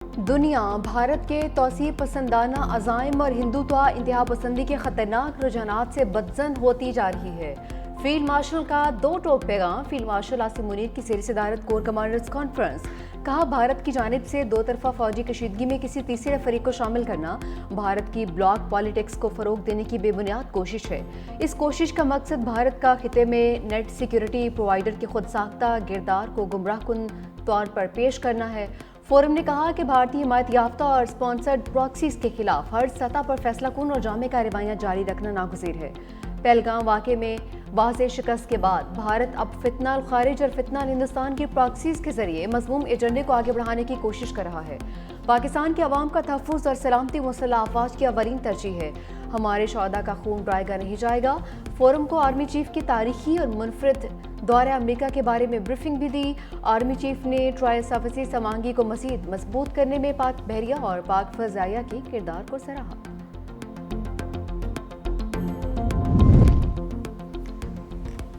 दुनिया भारत के तौसीब पसंदाना अज़ाइम और हिंदुत्व इंतहा पसंदी के खतरनाक रुझानात से बदजन होती जा रही है। फील्ड मार्शल का दो टोक पैगाम। फील्ड मार्शल आसिम मुनीर की ज़ेर सदारत कोर कमांडर्स कॉन्फ्रेंस। कहा, भारत की जानिब से दो तरफा फौजी कशीदगी में किसी तीसरे फरीक को शामिल करना भारत की ब्लॉक पॉलिटिक्स को फ़रोग देने की बेबुनियाद कोशिश है। इस कोशिश का मकसद भारत का खिते में नेट सिक्योरिटी प्रोवाइडर के खुद साख्ता किरदार को गुमराहकुन तौर पर पेश करना है। फोरम ने कहा कि भारतीय हिमायत याफ्ता और स्पॉन्सर्ड प्रॉक्सीज के खिलाफ हर सतह पर फैसला कुन और जामे कार्रवाइयाँ जारी रखना नागुज़ीर है। पहलगाम वाक़े में वाज़ेह शिकस्त के बाद भारत अब फितना अल खारिज और फितना अल हिंदुस्तान की प्रॉक्सीज के जरिए मज़मूम एजेंडे को आगे बढ़ाने की कोशिश कर रहा है। पाकिस्तान के अवाम का तहफ़्फ़ुज़ और सलामती मुसल्लह अफ़वाज की अवलीन तरजीह है। हमारे शौहदा का खून ड्राएगा नहीं जाएगा। फोरम को आर्मी चीफ की तारीखी और मुनफरिद दौरे अमेरिका के बारे में ब्रीफिंग भी दी। आर्मी चीफ ने ट्रायल सर्विसेज समांगी को मज़ीद मजबूत करने में पाक बहरिया और पाक फ़ज़ाइया के किरदार को सराहा।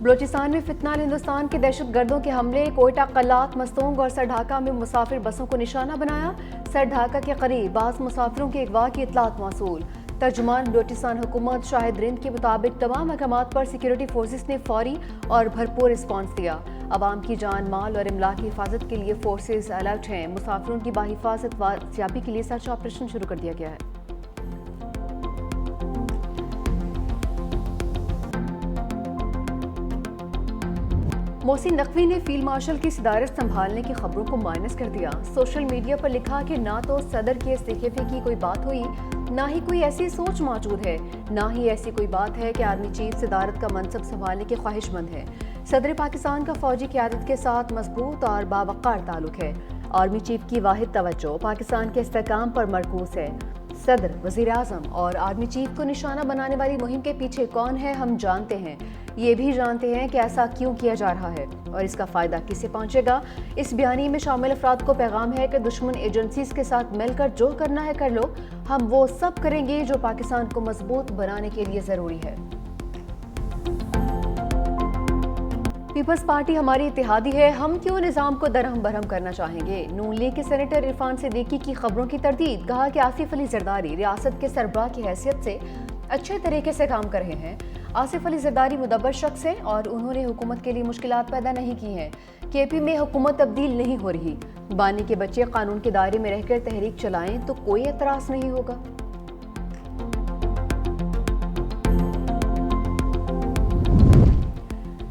बलूचिस्तान में फितना अल हिंदुस्तान के दहशत गर्दों के हमले। कोयटा, कल्लात, मस्तोंग और सर ढाका में मुसाफिर बसों को निशाना बनाया। सर ढाका के करीब बास मुसाफिरों के अगवा की इतलात मौसूल। तर्जुमान बलूचिस्तान हुकूमत शाहिद रिंद के मुताबिक तमाम मकामात पर सिक्योरिटी फोर्सेस ने फौरी और भरपूर रिस्पॉन्स दिया। अवाम की जान, माल और इमलाक की हिफाजत के लिए फोर्सेस अलर्ट हैं। मुसाफिरों की बाहिफाजत वाजियाबी के लिए सर्च ऑपरेशन शुरू कर दिया गया है। मोहसिन नकवी ने फील्ड मार्शल की सदारत संभालने की खबरों को माइनस कर दिया। सोशल मीडिया पर लिखा कि ना तो सदर के इस्तीफे की कोई बात हुई, ना ही कोई ऐसी सोच मौजूद है, ना ही ऐसी कोई बात है कि आर्मी चीफ सदारत का मनसब संभालने के ख्वाहिशमंद है। सदर पाकिस्तान का फौजी क़यादत के साथ मजबूत और बावक़ार ताल्लुक है। आर्मी चीफ की वाहिद तवज्जो पाकिस्तान के इस्तेहकाम पर मरकूज है। सदर, वज़ीर आज़म और आर्मी चीफ को निशाना बनाने वाली मुहिम के पीछे कौन है हम जानते हैं। ये भी जानते हैं कि ऐसा क्यों किया जा रहा है और इसका फ़ायदा किसे पहुंचेगा। इस बयानी में शामिल अफराद को पैगाम है कि दुश्मन एजेंसीज के साथ मिलकर जो करना है कर लो, हम वो सब करेंगे जो पाकिस्तान को मजबूत बनाने के लिए ज़रूरी है। पीपल्स पार्टी हमारी इत्तेहादी है, हम क्यों निज़ाम को दरहम बरहम करना चाहेंगे। नून लीग के सेनेटर इरफान सिद्दीकी की खबरों की तरदीद। कहा कि आसिफ अली जरदारी रियासत के सरबराह की हैसियत से अच्छे तरीके से काम कर रहे हैं। आसिफ अली जरदारी मुदब्बर शख्स हैं और उन्होंने हुकूमत के लिए मुश्किलात पैदा नहीं की हैं। केपी में हुकूमत तब्दील नहीं हो रही। बानी के बच्चे कानून के दायरे में रहकर तहरीक चलाएं तो कोई एतराज़ नहीं होगा।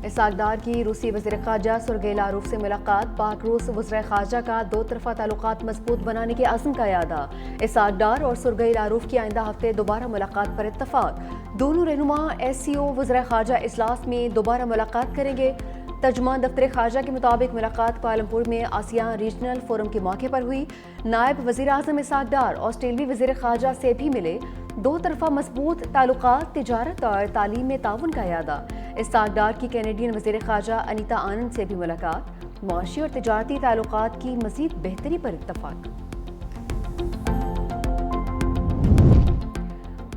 इसहाक डार की रूसी वज़ीर ख़ारजा सुरगई लारूफ से मुलाकात। पाक रूस वज़ीर ख़ारजा का दो तरफ़ा ताल्लुकात मजबूत बनाने के अज़्म का यादा। इसहाक डार और सुरगई लारूफ की आइंदा हफ्ते दोबारा मुलाकात पर इत्तफ़ाक़। दोनों रहनुमा SCO वज़ीर ख़ारजा इजलास में दोबारा मुलाकात करेंगे। तर्जुमान दफ्तर ख़ारजा के मुताबिक मुलाकात कुआलालंपुर में आसियान रीजनल फोरम के मौके पर हुई। नायब वज़ीर आज़म इसहाक डार ऑस्ट्रेलियाई वज़ीर ख़ारजा से भी मिले। दो तरफ़ा मजबूत ताल्लुकात, तिजारत और तालीम में ताउन का यादा। इसहाक डार की कैनेडियन वज़ीर ख़ारजा अनीता आनंद से भी मुलाकात। मुआशी और तिजारती ताल्लुकात की मज़ीद बेहतरी पर इत्तफ़ाक़।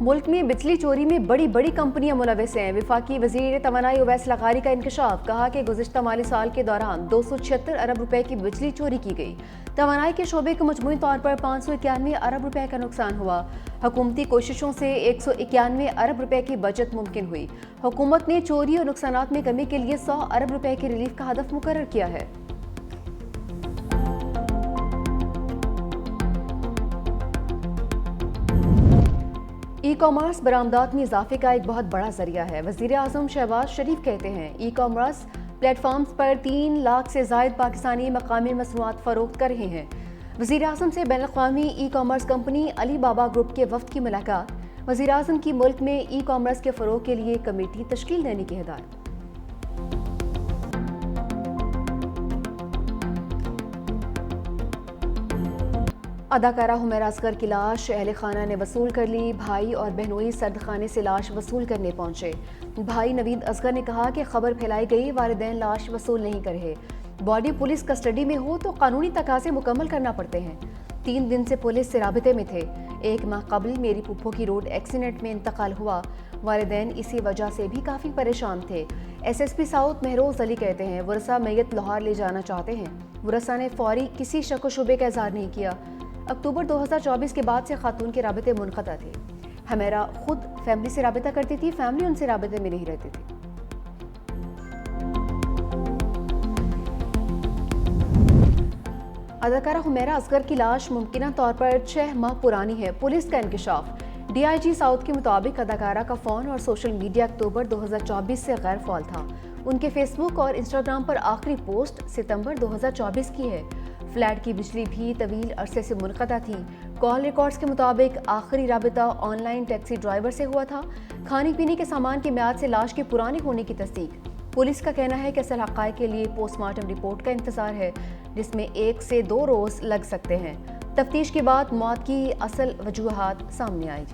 मुल्क में बिजली चोरी में बड़ी बड़ी कंपनियां मुलविस हैं। वफाकी वज़ीर तवानाई उवैस लगारी का इंकशाफ। कहा कि गुज़िश्ता माली साल के दौरान 276 अरब रुपए की बिजली चोरी की गई। तवानाई के शोबे को मजमूई तौर पर 591 अरब रुपए का नुकसान हुआ। हुकूमती कोशिशों से 191 अरब रुपए की बचत मुमकिन हुई। हुकूमत ने चोरी और नुकसानात में कमी के लिए 100 अरब रुपए की रिलीफ का हदफ मुकर्रर किया है। ई कॉमर्स बरामदात में इजाफे का एक बहुत बड़ा जरिया है। वज़ीर आज़म शहबाज शरीफ कहते हैं ई कॉमर्स प्लेटफॉर्म्स पर 3 लाख से ज़ायद पाकिस्तानी मकामी मसनूआत फ़रोख्त कर रहे हैं। वज़ीर आज़म से बैनुल अक़वामी ई कॉमर्स कंपनी अली बाबा ग्रुप के वफ़द की मुलाकात। वज़ीर आज़म की मुल्क में ई कॉमर्स के फ़रोग़ के लिए कमेटी तश्कील देने की हिदायत। अदाकारा हुमैरा असगर की लाश अहले खाना ने वसूल कर ली। भाई और बहनोई सर्द खाने से लाश वसूल करने पहुंचे। भाई नवीद असगर ने कहा कि खबर फैलाई गई, वालिदैन लाश वसूल नहीं कर रहे। बॉडी पुलिस कस्टडी में हो तो कानूनी तकाज़े मुकम्मल करना पड़ते हैं। 3 दिन से पुलिस से राबिते में थे। 1 माह कबल मेरी पुप्पो की रोड एक्सीडेंट में इंतकाल हुआ। वालिदैन इसी वजह से भी काफ़ी परेशान थे। SSP साउथ महरोज़ अली कहते हैं वरसा मैयत लाहौर ले जाना चाहते हैं। वरसा ने फौरी किसी शक व शुबे का इज़हार नहीं किया। अक्टूबर 2024 के बाद से खातून के राबते मुनक़ता थे। हमेरा खुद फैमिली से राबता करती थी, फैमिली उनसे राबते में नहीं रहती थी। अदाकारा हुमैरा असगर की लाश मुमकिना तौर पर 6 माह पुरानी है। पुलिस का इंकशाफ। DIG साउथ के मुताबिक अदाकारा का फ़ोन और सोशल मीडिया अक्टूबर 2024 से गैर फ़ाल था। उनके फेसबुक और इंस्टाग्राम पर आखिरी पोस्ट सितंबर 2024 की है। फ्लैट की बिजली भी तवील अरसे से मुनक़ता थी। कॉल रिकॉर्ड्स के मुताबिक आखिरी राबिता ऑनलाइन टैक्सी ड्राइवर से हुआ था। खाने पीने के सामान की म्याद से लाश के पुराने होने की तस्दीक। पुलिस का कहना है कि असल हक़ाइक़ के लिए पोस्टमार्टम रिपोर्ट का इंतज़ार है, जिसमें 1 से 2 रोज़ लग सकते हैं। तफ्तीश के बाद मौत की असल वजूहात सामने आई।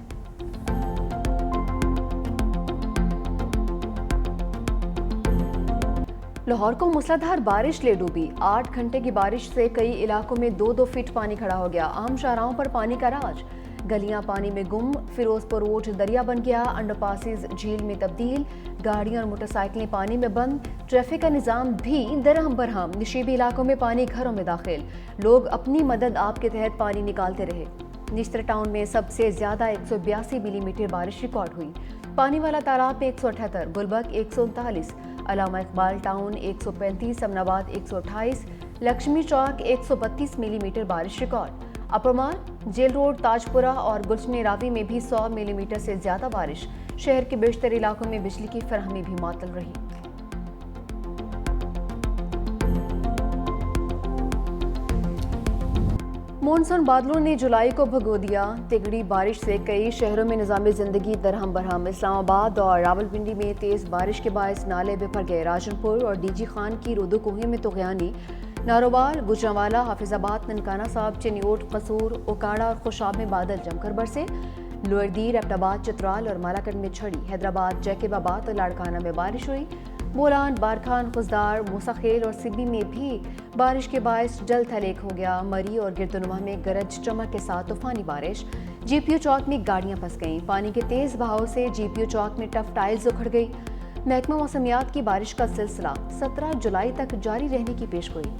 लाहौर को मूसलाधार बारिश ले डूबी। 8 घंटे की बारिश से कई इलाकों में 2-2 फीट पानी खड़ा हो गया। आम शाहराहों पर पानी का राज। गलियां पानी में गुम, फिरोजपुर रोड दरिया बन गया, अंडरपासेस झील में तब्दील, गाड़ियां और मोटरसाइकिलें पानी में बंद, ट्रैफिक का निज़ाम भी दरहम बरहम। नशीबी इलाकों में पानी घरों में दाखिल। लोग अपनी मदद आप के तहत पानी निकालते रहे। निश्तर टाउन में सबसे ज़्यादा 182 मिलीमीटर बारिश रिकॉर्ड हुई। पानी वाला तालाब में 178, गुलबर्ग 139, अलामा इकबाल टाउन 135, अमनाबाद 128, लक्ष्मी चौक 132 मिलीमीटर बारिश रिकॉर्ड। अप्रमाल, जेल रोड, ताजपुरा और गुलशन रावी में भी 100 मिलीमीटर से ज़्यादा बारिश। शहर के बेशतर इलाकों में बिजली की फराहमी भी मुअत्तल रही। मानसून बादलों ने जुलाई को भगो दिया। तिगड़ी बारिश से कई शहरों में निज़ाम ज़िंदगी दरहम बरहम। इस्लामाबाद और रावलपिंडी में तेज़ बारिश के बायस नाले बिफर गए। राजनपुर और DG खान की रोदो कोही में तुग़यानी। नारोवाल, गुजरांवाला, हाफिजाबाद, ननकाना साहब, चिन्योट, कसूर, ओकाड़ा और खुशाब में बादल जमकर बरसे। लोअर दीर, एबटाबाद, चित्राल और मालाकट में छड़ी। हैदराबाद, जैकबाबाद और लाड़काना में बारिश हुई। बोलान, बारखान, खुजदार, मूसाखेल और सिब्बी में भी बारिश के बायस जल थलेक हो गया। मरी और गिरदुनुमा में गरज चमक के साथ तूफानी बारिश। GPO चौक में गाड़ियां फंस गईं। पानी के तेज बहाव से GPO चौक में टफ टाइल्स उखड़ गई। महकमा मौसमियात की बारिश का सिलसिला 17 जुलाई तक जारी रहने की पेशगोई।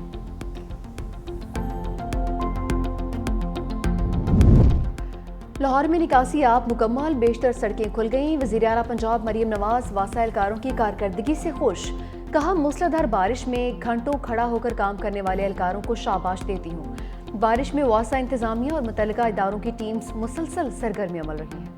लाहौर में निकासी आप मुकम्मल, बेशतर सड़कें खुल गईं। वज़ीर आला पंजाब मरीम नवाज वासा एहलकारों की कारकर्दगी से खुश। कहा, मूसलाधार बारिश में घंटों खड़ा होकर काम करने वाले एहलकारों को शाबाश देती हूँ। बारिश में वासा इंतजामिया और मुतल्लिका इदारों की टीम्स मुसलसल सरगर्म अमल रही हैं।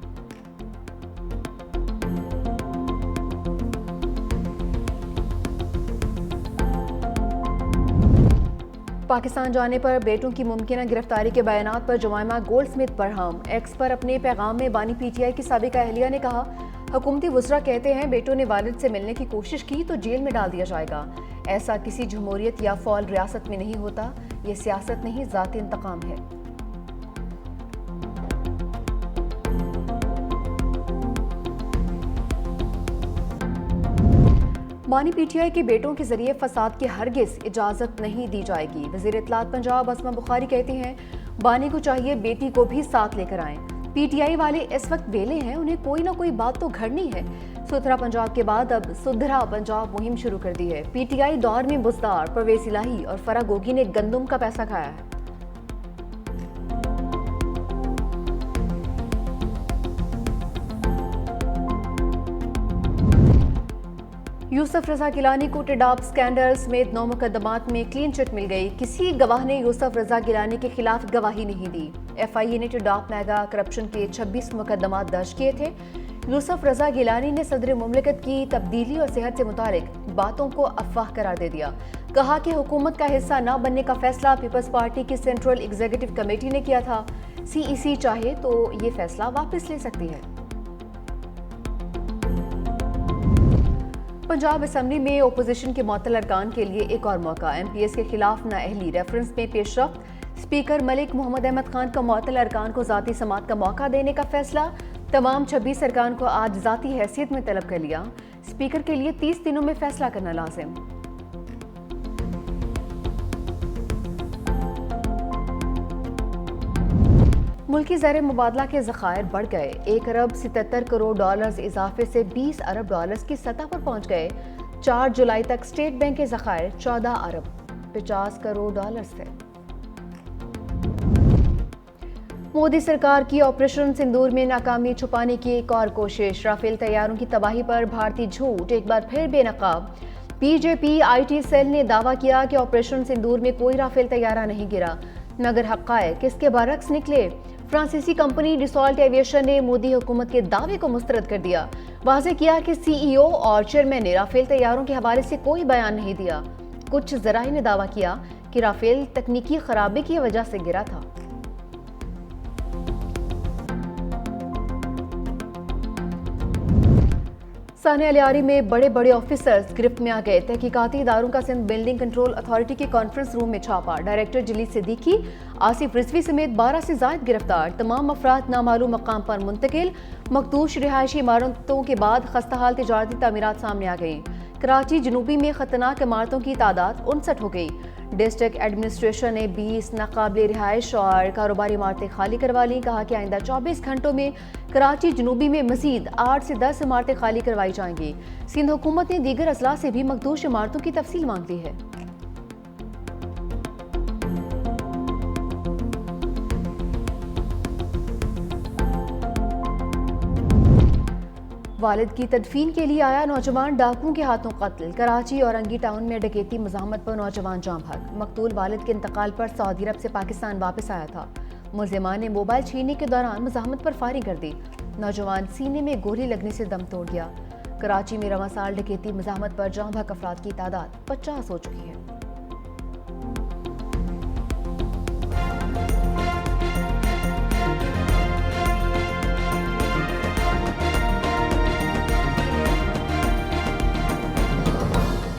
पाकिस्तान जाने पर बेटों की मुमकिना गिरफ्तारी के बयानात पर जुमाइमा गोल्डस्मिथ बरहम। एक्स पर अपने पैगाम में बानी PTI की साबिका अहलिया ने कहा, हुकूमती वज़रा कहते हैं बेटों ने वालिद से मिलने की कोशिश की तो जेल में डाल दिया जाएगा। ऐसा किसी जमहूरियत या फौल रियासत में नहीं होता। ये सियासत नहीं, ज़ाती इंतकाम है। बानी PTI के बेटों के जरिए फसाद की हरगिज इजाज़त नहीं दी जाएगी। वज़ीर इत्तलात पंजाब असमा बुखारी कहती हैं, बानी को चाहिए बेटी को भी साथ लेकर आएं। PTI वाले इस वक्त वेले हैं, उन्हें कोई ना कोई बात तो घड़नी है। सुथरा पंजाब के बाद अब सुधरा पंजाब मुहिम शुरू कर दी है। PTI दौर में बुज़दार, परवेज़ इलाही और फरा गोगी ने गंदम का पैसा खाया है। यूसुफ रजा गिलानी को टेडाप स्कैंडल समेत 9 मुकदमात में क्लीन चिट मिल गई। किसी गवाह ने यूसुफ रजा गिलानी के खिलाफ गवाही नहीं दी। FIA ने टेडाप मेगा करप्शन के 26 मुकदमात दर्ज किए थे। यूसुफ रजा गिलानी ने सदर मुमलिकत की तब्दीली और सेहत से मुतालिक बातों को अफवाह करार दे दिया। कहा कि हुकूमत का हिस्सा न बनने का फैसला पीपल्स पार्टी की सेंट्रल एग्जीक्यूटिव कमेटी ने किया था। CEC चाहे तो ये फैसला वापस ले सकती है। पंजाब असम्बली में ओपोजिशन के मुअत्तल अरकान के लिए एक और मौका। MPS के खिलाफ नाअहली रेफरेंस में पेशरफ्त। स्पीकर मलिक मोहम्मद अहमद खान का मुअत्तल अरकान को ज़ाती समात का मौका देने का फैसला। तमाम 26 अरकान को आज ज़ाती हैसियत में तलब कर लिया। स्पीकर के लिए 30 दिनों में फैसला करना लाजिम। मुल्की ज़र मुबादला के ज़खायर बढ़ गए। 1 अरब 77 करोड़ डॉलर्स इजाफे से 20 अरब डॉलर्स की सतह पर पहुंच गए। 4 जुलाई तक स्टेट बैंक के ज़खायर 14 अरब 50 करोड़ डॉलर्स थे। مودی سرکار کی آپریشن سندور میں ناکامی چھپانے کی ایک اور کوشش، رافیل طیاروں کی تباہی پر بھارتی جھوٹ ایک بار پھر بے نقاب۔ پی جے پی آئی ٹی سیل نے دعویٰ کیا کہ آپریشن سندور میں کوئی رافیل طیارہ نہیں گرا، مگر حقائق اس کے برعکس نکلے۔ فرانسیسی کمپنی ڈسالٹ ایویشن نے مودی حکومت کے دعوے کو مسترد کر دیا، واضح کیا کہ سی ای او اور چیئرمین نے رافیل طیاروں کے حوالے سے کوئی بیان نہیں دیا۔ کچھ ذرائع نے دعویٰ کیا کہ رافیل تکنیکی خرابی کی وجہ سے گرا تھا۔ ثانیہ لیاری میں بڑے بڑے آفیسرز گرفت میں آ گئے۔ تحقیقاتی اداروں کا سندھ بلڈنگ کنٹرول اتھارٹی کے کانفرنس روم میں چھاپا۔ ڈائریکٹر جلیل صدیقی، آصف رضوی سمیت 12 سے زائد گرفتار، تمام افراد نامعلوم مقام پر منتقل۔ مخدوش رہائشی عمارتوں کے بعد خستہ حال تجارتی تعمیرات سامنے آ گئیں۔ کراچی جنوبی میں خطرناک عمارتوں کی تعداد 59 ہو گئی۔ ڈسٹرکٹ ایڈمنسٹریشن نے 20 ناقابل رہائش اور کاروباری عمارتیں خالی کروا لیں۔ کہا کہ آئندہ 24 گھنٹوں میں کراچی جنوبی میں مزید 8 سے 10 عمارتیں خالی کروائی جائیں گی۔ سندھ حکومت نے دیگر اضلاع سے بھی مخدوش عمارتوں کی تفصیل مانگ لی ہے۔ والد کی تدفین کے لیے آیا نوجوان ڈاکوؤں کے ہاتھوں قتل۔ کراچی اور انگی ٹاؤن میں ڈکیتی مزاحمت پر نوجوان جاں بحق۔ مقتول والد کے انتقال پر سعودی عرب سے پاکستان واپس آیا تھا۔ ملزمان نے موبائل چھیننے کے دوران مزاحمت پر فائرنگ کر دی۔ نوجوان سینے میں گولی لگنے سے دم توڑ گیا۔ کراچی میں رواں سال ڈکیتی مزاحمت پر جاں بحق افراد کی تعداد 50 ہو چکی ہے۔